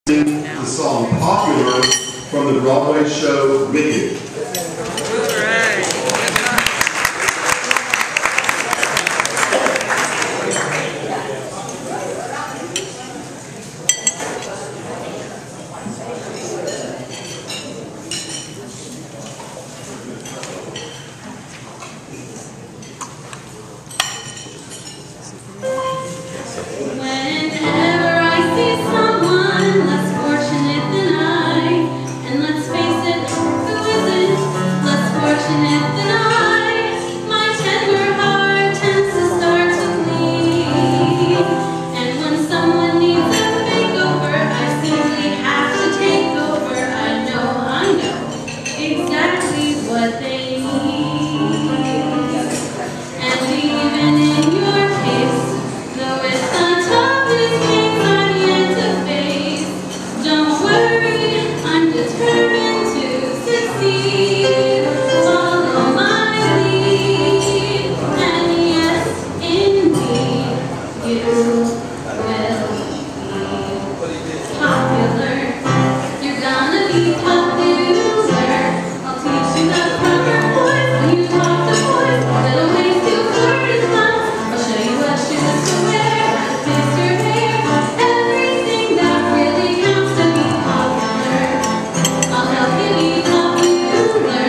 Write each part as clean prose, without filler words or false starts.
The song Popular from the Broadway show Wicked. Whenever I see someone less fortunate than I, and let's face it, who isn't less fortunate than I, my tender heart tends to start to bleed. And when someone needs a makeover, I simply have to take over. I know exactly what they need. And even in your case, though it's the toughest things I'm yet to face, don't worry, I'm determined to succeed. Follow my lead, and yes, indeed, you will be popular. You're gonna be popular. I'll teach you the proper voice when you talk to boys. Little ways to flirt is fun. I'll show you what shoes to wear, how to fix your hair, everything that really counts to be popular. I'll help you be popular.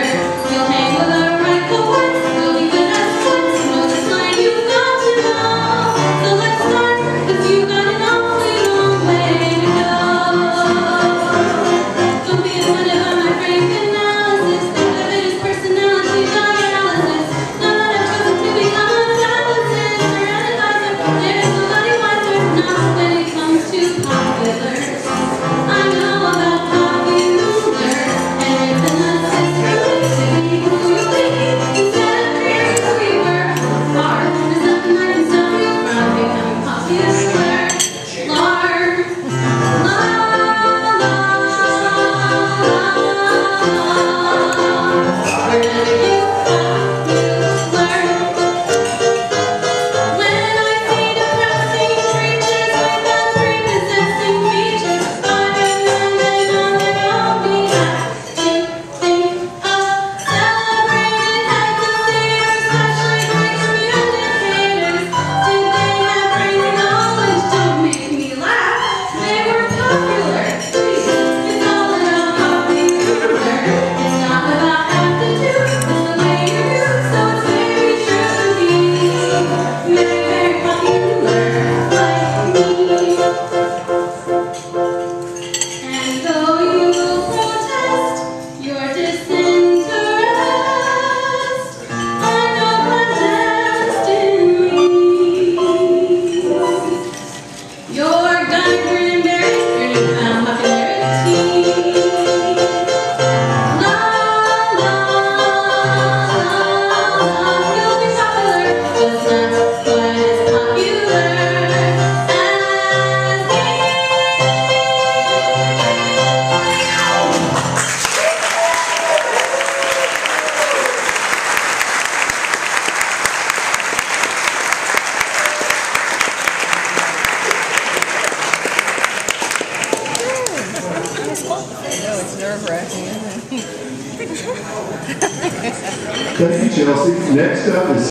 You'll hang with the right cohorts. We'll leave it as sports. Know the slang you've got to know. So let's start, 'cause you've got an awfully long way to go. Don't be offended by my frank analysis. Think of it as personality dialysis. Not that I've chosen to become a pharmacist or an advisor. There's nobody wiser, not when it comes to popular. I know about popular, and it's in the system to be who you be instead of being who you were. There's nothing that can stop you from becoming popular. We're gonna get popular. When I see depressing creatures with unprepossessing features, I recommend on their own behalf to think of celebrated heads of state, especially great communicators. Did they have crazy knowledge? Don't make me laugh. They were popular. Please, it's all about popular. It's not about aptitude, it's the way you do. So it's very true to be very popular like me. And though you protest your disinterest, I know clandestinely your gun cranberry found popularity. La la you'll be popular, just not quite as popular as me. I know, it's nerve-wracking, isn't it? Thank you, Chelsea. Next up is